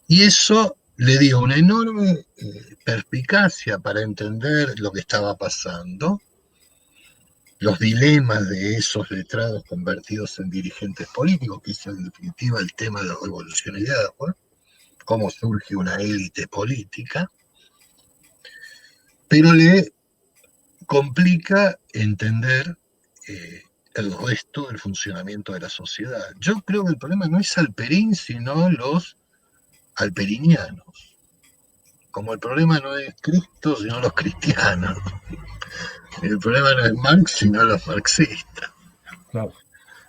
Y eso le dio una enorme perspicacia para entender lo que estaba pasando, los dilemas de esos letrados convertidos en dirigentes políticos, que es en definitiva el tema de la revolución de agua, cómo surge una élite política, pero le complica entender el resto del funcionamiento de la sociedad. Yo creo que el problema no es Alperín, sino los alperinianos. Como el problema no es Cristo, sino los cristianos. El problema no es Marx, sino los marxistas. Claro.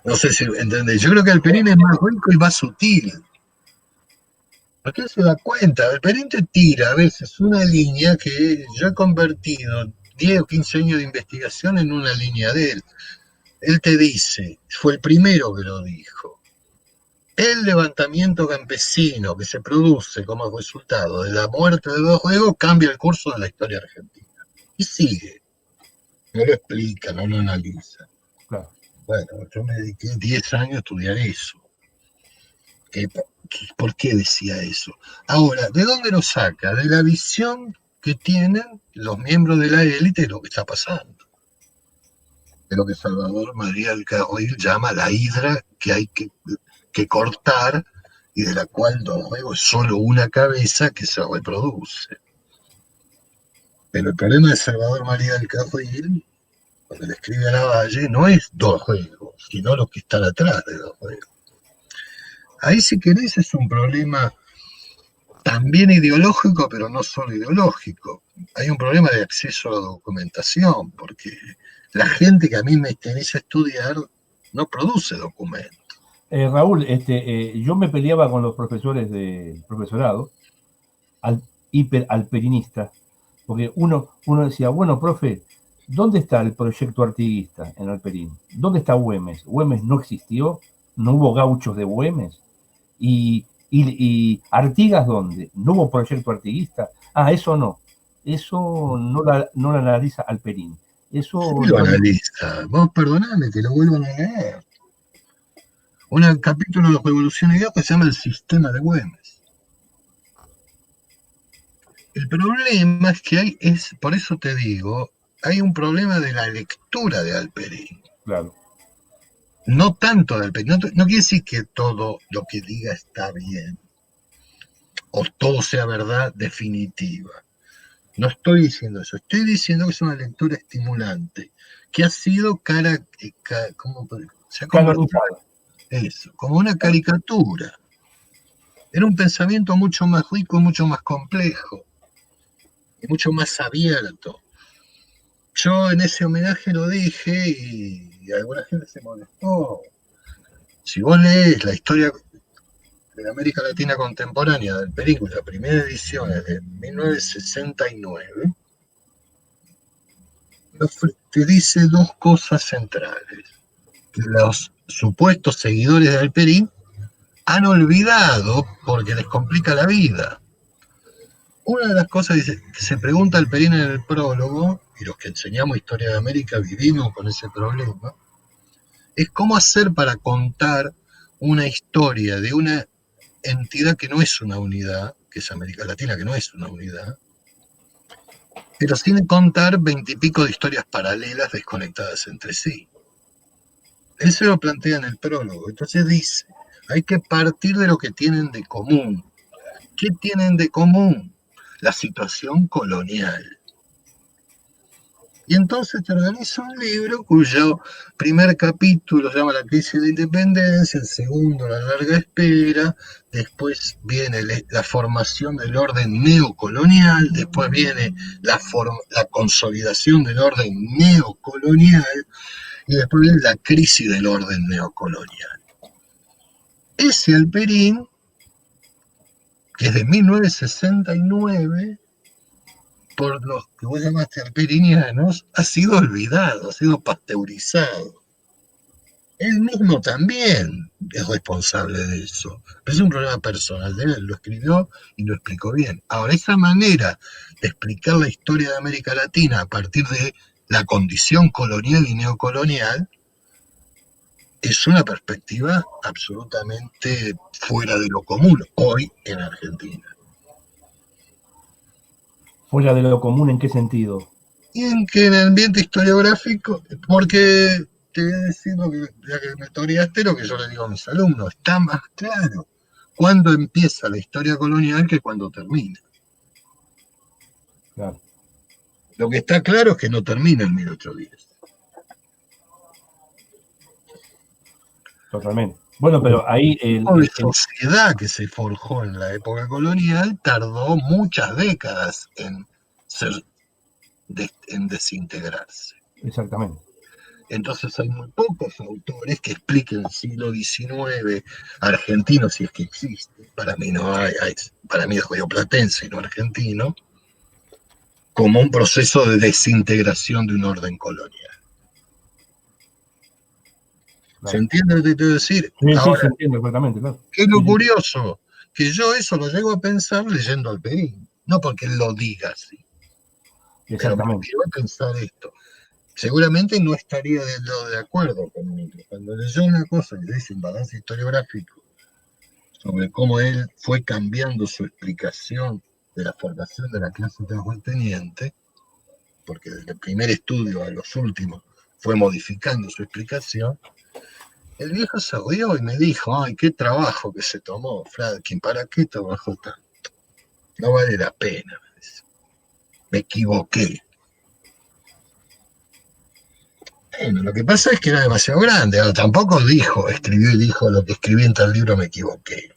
No sé si entendés. Yo creo que Alperín es más rico y más sutil. Porque él se da cuenta. Alperín te tira a veces una línea que yo he convertido 10 o 15 años de investigación en una línea de él. Él te dice, fue el primero que lo dijo, el levantamiento campesino que se produce como resultado de la muerte de Dos Juegos cambia el curso de la historia argentina. Y sigue. No lo explica, no lo analiza. Claro. Bueno, yo me dediqué 10 años a estudiar eso. ¿Por qué decía eso? Ahora, ¿de dónde lo saca? De la visión que tienen los miembros de la élite de lo que está pasando. De lo que Salvador María del Carril llama la hidra que hay que cortar y de la cual Don Juego es solo una cabeza que se reproduce. Pero el problema de Salvador María del Carril, cuando le escribe a Lavalle, no es Don Juego, sino los que están atrás de Don Juego. Ahí, si querés, es un problema también ideológico, pero no solo ideológico. Hay un problema de acceso a la documentación, porque la gente que a mí me interesa estudiar no produce documentos. Raúl, yo me peleaba con los profesores del profesorado, hiperalperinistas, porque uno decía, bueno, profe, ¿dónde está el proyecto artiguista en Alperín? ¿Dónde está Güemes? Güemes no existió, no hubo gauchos de Güemes. ¿Y Artigas dónde? ¿No hubo proyecto artiguista? Eso no. Eso no lo analiza Alperín. Eso sí lo analiza. Vos perdoname que lo vuelvan a leer. Un capítulo de Revolución Ideal que se llama El sistema de Güemes. El problema es que por eso te digo, hay un problema de la lectura de Alperín. Claro. No tanto de Alperín. No quiere decir que todo lo que diga está bien. O todo sea verdad definitiva. No estoy diciendo eso. Estoy diciendo que es una lectura estimulante. Que ha sido se ha convertido eso, como una caricatura. Era un pensamiento mucho más rico, mucho más complejo y mucho más abierto. Yo en ese homenaje lo dije y alguna gente se molestó. Si vos lees la historia de la América Latina contemporánea del Perú, la primera edición es de 1969, te dice dos cosas centrales. Que los supuestos seguidores de Alperín han olvidado porque les complica la vida. Una de las cosas que se pregunta Alperín en el prólogo, y los que enseñamos historia de América vivimos con ese problema, es cómo hacer para contar una historia de una entidad que no es una unidad, que es América Latina, que no es una unidad, pero sin contar 20 y pico de historias paralelas desconectadas entre sí. Él se lo plantea en el prólogo. Entonces dice, Hay que partir de lo que tienen de común. ¿Qué tienen de común? La situación colonial. Y entonces te organiza un libro cuyo primer capítulo se llama La crisis de la independencia, el segundo La larga espera, después viene la formación del orden neocolonial, después viene la consolidación del orden neocolonial y después viene la crisis del orden neocolonial. Ese Alperín, que es de 1969, por los que vos llamaste alperinianos, ha sido olvidado, ha sido pasteurizado. Él mismo también es responsable de eso. Pero es un problema personal de él, lo escribió y lo explicó bien. Ahora, esa manera de explicar la historia de América Latina a partir de la condición colonial y neocolonial es una perspectiva absolutamente fuera de lo común hoy en Argentina. ¿Fuera de lo común en qué sentido? Y en que en el ambiente historiográfico, porque te voy a decir lo que, ya que me toreaste, lo que yo le digo a mis alumnos, está más claro cuándo empieza la historia colonial que cuándo termina. Claro. Lo que está claro es que no termina en 1810. Totalmente. Bueno, pero ahí La sociedad que se forjó en la época colonial tardó muchas décadas en desintegrarse. Exactamente. Entonces hay muy pocos autores que expliquen el siglo XIX argentino, si es que existe. Para mí no hay para mí es rioplatense y no argentino, como un proceso de desintegración de un orden colonial. Claro. ¿Se entiende lo que te quiero decir? Sí, ahora, sí, se entiende perfectamente, claro. ¿qué es lo curioso? Que yo eso lo llego a pensar leyendo Alperín, no porque él lo diga así. Exactamente. Pero me llevo a pensar esto. Seguramente no estaría del todo de acuerdo conmigo. Cuando leyó una cosa que dice un balance historiográfico sobre cómo él fue cambiando su explicación de la formación de la clase terrateniente, porque desde el primer estudio a los últimos fue modificando su explicación, el viejo se rió y me dijo, ay, qué trabajo que se tomó, Fradkin, ¿para qué trabajó tanto? No vale la pena, me dice. Me equivoqué. Bueno, lo que pasa es que era demasiado grande, ahora, tampoco escribió y dijo lo que escribí en tal libro me equivoqué.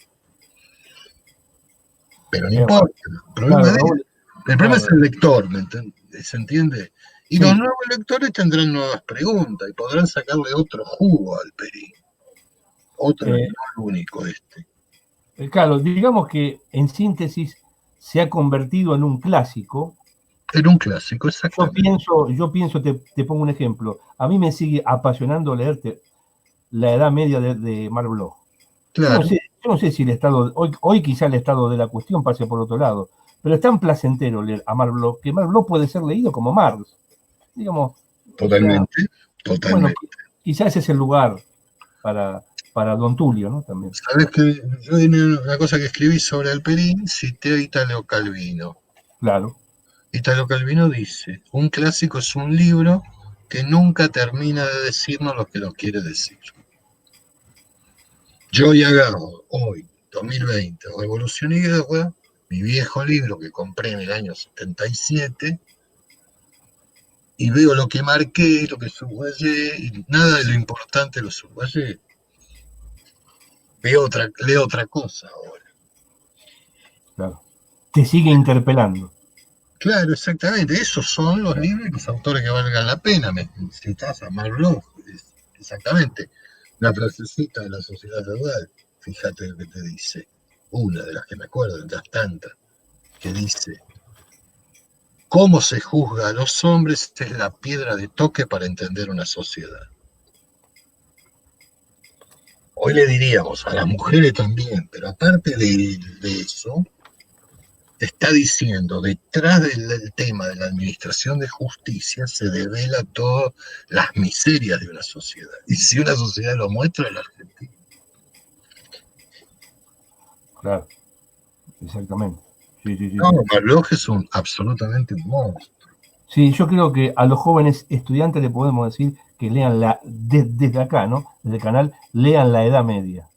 Pero no importa, el problema, es el lector, ¿se entiende? Y los nuevos lectores tendrán nuevas preguntas y podrán sacarle otro jugo al Alperín. Otro, no el único este. Claro, digamos que en síntesis se ha convertido en un clásico. En un clásico, exactamente. Yo pienso, te pongo un ejemplo. A mí me sigue apasionando leerte La Edad Media de Marc Bloch. Claro. Yo no sé si el estado, hoy quizá el estado de la cuestión pase por otro lado, pero es tan placentero leer a Marc Bloch que Marc Bloch puede ser leído como Marx. Digamos. Totalmente, Bueno, quizás ese es el lugar para Don Tulio, ¿no? También. Sabes que yo en una cosa que escribí sobre Alperín cité a Italo Calvino. Claro. Italo Calvino dice, un clásico es un libro que nunca termina de decirnos lo que nos quiere decir. Yo y agarro hoy, 2020, Revolución y Guerra, mi viejo libro que compré en el año 77, y veo lo que marqué, lo que subrayé, y nada de lo importante lo subrayé. Leo otra cosa ahora. Claro. Te sigue interpelando. Claro, exactamente. Esos son los libros y los autores que valgan la pena. Me citas a Marc Bloch, exactamente. La frasecita de la sociedad feudal. Fíjate lo que te dice. Una de las que me acuerdo, entre las tantas, que dice: cómo se juzga a los hombres es la piedra de toque para entender una sociedad. Hoy le diríamos a las mujeres también, pero aparte de eso, te está diciendo, detrás del tema de la administración de justicia se devela todas las miserias de una sociedad. Y si una sociedad lo muestra, es la Argentina. Claro, exactamente. Sí. No, Marc Bloch es absolutamente un monstruo. Sí, yo creo que a los jóvenes estudiantes le podemos decir que lean desde acá, ¿no? Desde el canal, lean La Edad Media.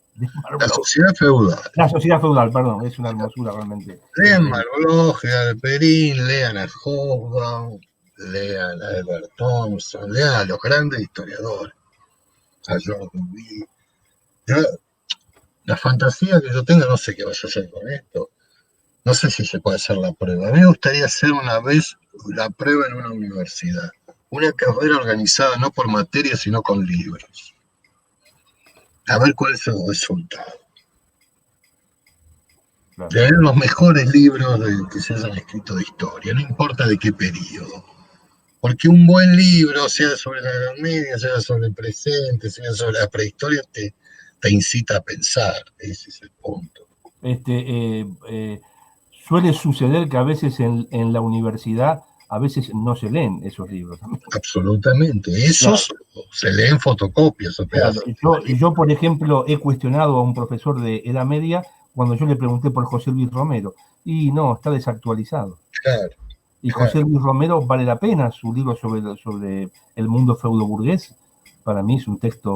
La sociedad feudal. La sociedad feudal, perdón, es una hermosura realmente. Lean Marlowe, Galperín, lean a Hobsbawm, lean a Edward Thompson, lean a los grandes historiadores, a George Duby. La fantasía que yo tenga, no sé qué vas a hacer con esto. No sé si se puede hacer la prueba. A mí me gustaría hacer una vez la prueba en una universidad. Una carrera organizada no por materia, sino con libros. A ver cuál es el resultado. Claro. Leer los mejores libros que se hayan escrito de historia, no importa de qué periodo. Porque un buen libro, sea sobre la Edad Media, sea sobre el presente, sea sobre la prehistoria, te incita a pensar. Ese es el punto. Suele suceder que a veces en la universidad a veces no se leen esos libros también. Absolutamente. Esos se leen fotocopias o pedazos. Yo, por ejemplo, he cuestionado a un profesor de Edad Media cuando yo le pregunté por José Luis Romero. Y no, está desactualizado. Claro. Y José Luis Romero vale la pena, su libro sobre el mundo feudo-burgués. Para mí es un texto